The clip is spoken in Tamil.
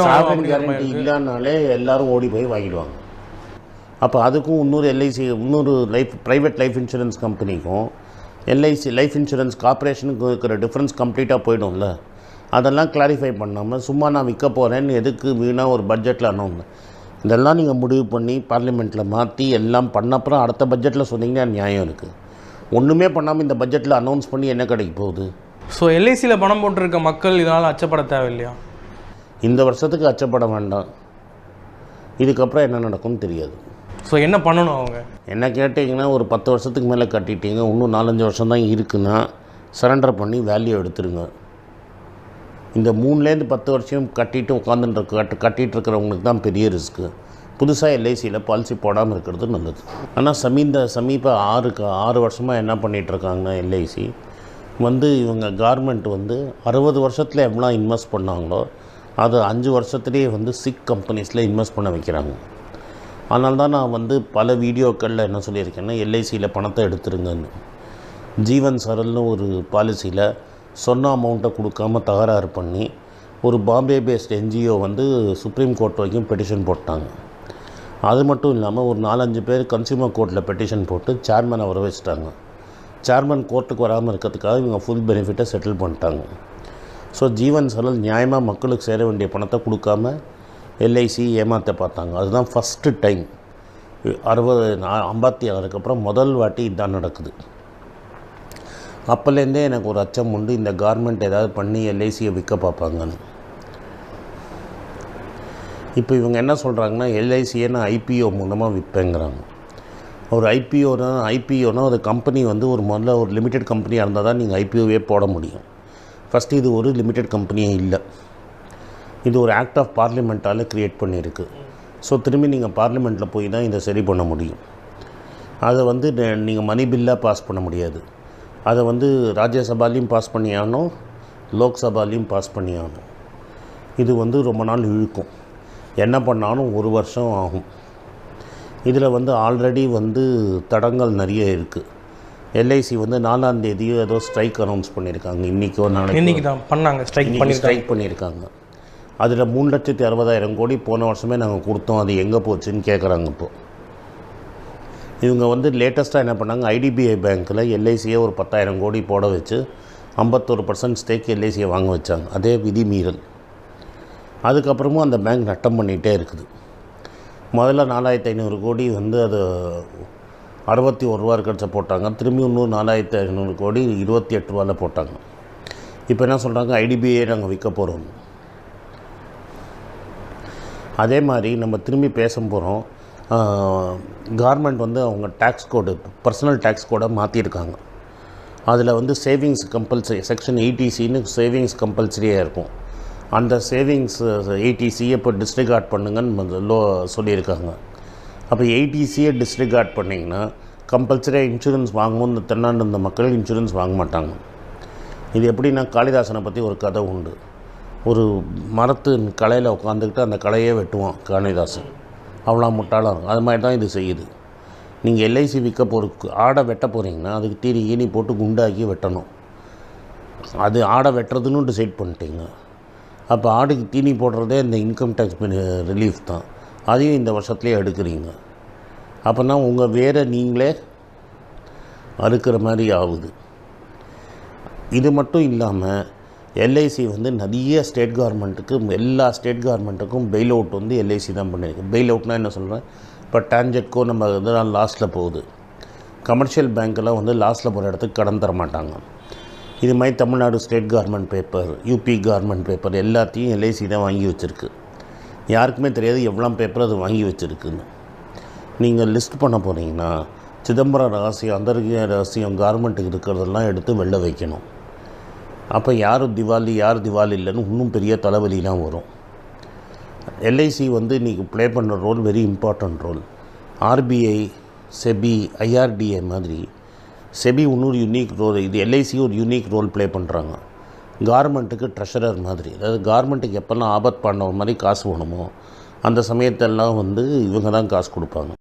சாவரன் கேரண்டி இல்லைனாலே எல்லாரும் ஓடி போய் வாங்கிடுவாங்க. அப்போ அதுக்கும் இன்னொரு ப்ரைவேட் லைஃப் இன்சூரன்ஸ் கம்பெனிக்கும் எல்ஐசி லைஃப் இன்சூரன்ஸ் கார்பரேஷனுக்கு இருக்கிற டிஃப்ரென்ஸ் கம்ப்ளீட்டாக போய்டும்ல. அதெல்லாம் கிளாரிஃபை பண்ணாமல் சும்மா நான் விற்க போகிறேன்னு எதுக்கு வீணாக ஒரு பட்ஜெட்டில் அனௌன்ஸ் இதெல்லாம் நீங்கள் முடிவு பண்ணி பார்லிமெண்ட்டில் மாற்றி எல்லாம் பண்ணப்பறம் அடுத்த பட்ஜெட்டில் சொன்னீங்கன்னா நியாயம் இருக்குது. ஒன்றுமே பண்ணாமல் இந்த பட்ஜெட்டில் அனௌன்ஸ் பண்ணி என்ன கிடைக்க போகுது? ஸோ எல்ஐசியில் பணம் போட்டிருக்க மக்கள் இதனால் அச்சப்பட தேவையில்லையா? இந்த வருஷத்துக்கு அச்சப்பட வேண்டாம். இதுக்கப்புறம் என்ன நடக்கும்னு தெரியாது. ஸோ என்ன பண்ணணும்? அவங்க என்ன கேட்டிங்கன்னா, ஒரு 10 வருஷத்துக்கு மேலே கட்டிட்டீங்க, இன்னும் 4-5 வருஷம் தான் இருக்குன்னா சரண்டர் பண்ணி வேல்யூ எடுத்துருங்க. இந்த 3லேருந்து 10 வருஷம் கட்டிகிட்டு இருக்கிறவங்களுக்கு தான் பெரிய ரிஸ்க்கு. புதுசாக எல்ஐசியில் பாலிசி போடாமல் இருக்கிறது நல்லது. ஆனால் சமீப 6 வருஷமாக என்ன பண்ணிகிட்ருக்காங்கன்னா, எல்ஐசி இவங்க கவர்மெண்ட் 60 வருஷத்தில் எவ்வளோ இன்வெஸ்ட் பண்ணாங்களோ அது 5 வருஷத்துலேயே சிக் கம்பெனிஸில் இன்வெஸ்ட் பண்ண வைக்கிறாங்க. அதனால தான் நான் பல வீடியோக்களில் என்ன சொல்லியிருக்கேன்னா, எல்ஐசியில் பணத்தை எடுத்துருங்கன்னு. ஜீவன் சரல்னு ஒரு பாலிசியில் சொன்ன அமௌண்ட்டை கொடுக்காமல் தகராறு பண்ணி ஒரு Bombay based NGO supreme court வரைக்கும் பெட்டிஷன் போட்டாங்க. அது மட்டும் இல்லாமல் ஒரு 4-5 பேர் கன்சியூமர் கோர்ட்டில் பெட்டிஷன் போட்டு சேர்மனை வர வச்சுட்டாங்க. சேர்மன் கோர்ட்டுக்கு வராமல் இருக்கிறதுக்காக இவங்க ஃபுல் பெனிஃபிட்டை செட்டில் பண்ணிட்டாங்க. ஸோ ஜீவன் சரல் நியாயமாக மக்களுக்கு சேர வேண்டிய பணத்தை கொடுக்காம எல்ஐசி ஏமாற்ற பார்த்தாங்க. அதுதான் ஃபஸ்ட்டு டைம். 56 அப்புறம் முதல் வாட்டி இதுதான் நடக்குது. அப்போலேருந்தே எனக்கு ஒரு அச்சம் உண்டு, இந்த கவர்மெண்ட் ஏதாவது பண்ணி எல்ஐசியை விற்க பார்ப்பாங்கன்னு. இப்போ இவங்க என்ன சொல்கிறாங்கன்னா, எல்ஐசியை நான் ஐபிஓ மூலமாக விற்பேங்கிறாங்க. ஒரு ஐபிஓனா ஒரு கம்பெனி முதல்ல ஒரு லிமிடெட் கம்பெனியாக இருந்தால் தான் நீங்கள் ஐபிஓவே போட முடியும். ஃபஸ்ட்டு இது ஒரு லிமிடெட் கம்பெனியே இல்லை. இது ஒரு ஆக்ட் ஆஃப் பார்லிமெண்ட்டால் க்ரியேட் பண்ணியிருக்கு. ஸோ திரும்பி நீங்கள் பார்லிமெண்ட்டில் போய் தான் இதை சரி பண்ண முடியும். அதை நீங்கள் மணி பில்லாக பாஸ் பண்ண முடியாது. அதை ராஜ்யசபாலையும் பாஸ் பண்ணி ஆகணும், லோக்சபாலையும் பாஸ் பண்ணி ஆகணும். இது ரொம்ப நாள் இழுக்கும். என்ன பண்ணாலும் 1 வருஷம் ஆகும். இதில் ஆல்ரெடி தடங்கள் நிறைய இருக்குது. எல்ஐசி 4ஆம் தேதியோ ஏதோ ஸ்ட்ரைக் அனௌன்ஸ் பண்ணியிருக்காங்க. இன்றைக்கி தான் பண்ணாங்க, ஸ்ட்ரைக் பண்ணியிருக்காங்க. அதில் 3,60,000 கோடி போன வருஷமே நாங்கள் கொடுத்தோம், அது எங்கே போச்சுன்னு கேட்குறாங்க. இப்போது இவங்க லேட்டஸ்ட்டாக என்ன பண்ணாங்க, ஐடிபிஐ பேங்க்கில் எல்ஐசியை ஒரு 10,000 கோடி போட வச்சு 51% ஸ்டேக் எல்ஐசியை வாங்க வச்சாங்க. அதே விதி மீறல். அதுக்கப்புறமும் அந்த பேங்க் நட்டம் பண்ணிகிட்டே இருக்குது. முதல்ல 4,500 கோடி அது 61 ரூபா இருக்கிறச்ச போட்டாங்க. திரும்பி இன்னும் 4,500 கோடி 28 ரூபாவில் போட்டாங்க. இப்போ என்ன சொல்கிறாங்க, ஐடிபிஐ நாங்கள் விற்க போகிறோம். அதே மாதிரி நம்ம திரும்பி பேச போகிறோம். கவர்மெண்ட் அவங்க டேக்ஸ் கோடு, பர்சனல் டேக்ஸ் கோடை மாற்றிருக்காங்க. அதில் savings compulsory, section 80C savings கம்பல்சரியாக இருக்கும். அந்த சேவிங்ஸ் 80Cயை இப்போ டிஸ்ரிகார்ட் பண்ணுங்கன்னு சொல்லியிருக்காங்க. அப்போ 80Cயை டிஸ்ரிகார்ட் பண்ணிங்கன்னா கம்பல்சரியாக இன்சூரன்ஸ் வாங்கணும்னு தென்னாண்டு மக்கள் இன்சூரன்ஸ் வாங்க மாட்டாங்க. இது எப்படின்னா, காளிதாசனை பற்றி ஒரு கதை உண்டு. ஒரு மரத்து களையில் உட்காந்துக்கிட்டு அந்த களையே வெட்டுவான் காளிதாசன். அவ்வளோ முட்டாளாக இருக்கும். அது மாதிரி தான் இது செய்யுது. நீங்கள் எல்ஐசி விற்க ஆடை வெட்ட போகிறீங்கன்னா அதுக்கு தீனி போட்டு குண்டாக்கி வெட்டணும். அது ஆடை வெட்டுறதுன்னு டிசைட் பண்ணிட்டீங்க. அப்போ ஆடுக்கு தீனி போடுறதே இந்த இன்கம் டேக்ஸ் ரிலீஃப் தான். அதையும் இந்த வருஷத்துலேயே எடுக்கிறீங்க. அப்போனா உங்கள் வேரை நீங்களே அறுக்கிற மாதிரி ஆகுது. இது மட்டும் இல்லாமல் எல்ஐசி நிறைய ஸ்டேட் கவர்மெண்ட்டுக்கு, எல்லா ஸ்டேட் கவர்மெண்ட்டுக்கும் பெயில் அவுட் எல்ஐசி தான் பண்ணியிருக்கு. பெயில் அவுட்னால் என்ன சொல்கிறேன், இப்போ டான்ஜெட்கோ நம்ம இதெல்லாம் லாஸ்ட்டில் போகுது. கமர்ஷியல் பேங்க்கெல்லாம் லாஸ்ட்டில் போகிற இடத்துக்கு கடன் தர மாட்டாங்க. இது மாதிரி Tamil Nadu state government paper, UP government paper எல்லாத்தையும் எல்ஐசி தான் வாங்கி வச்சுருக்கு. யாருக்குமே தெரியாது எவ்வளோ பேப்பர் அது வாங்கி வச்சுருக்குன்னு. நீங்கள் லிஸ்ட் பண்ண போகிறீங்கன்னா சிதம்பரம் ரகசியம், அந்தர்கிய ரகசியம் கவர்மெண்ட்டுக்கு இருக்கிறதெல்லாம் எடுத்து வெளில வைக்கணும். அப்போ யார் திவாலி இல்லைன்னு இன்னும் பெரிய தலைவலிலாம் வரும். எல்ஐசி இன்றைக்கி ப்ளே பண்ணுற role very important role. RBI, SEBI, IRDA மாதிரி செபி இன்னொரு யூனிக் ரோல். இது எல்ஐசி ஒரு யூனிக் ரோல் ப்ளே பண்ணுறாங்க. கவர்மெண்ட்டுக்கு ட்ரெஷரர் மாதிரி. அதாவது கவர்மெண்ட்டுக்கு எப்போல்லாம் ஆபத் பண்ண மாதிரி காசு வேணுமோ அந்த சமயத்தெல்லாம் இவங்க தான் காசு கொடுப்பாங்க.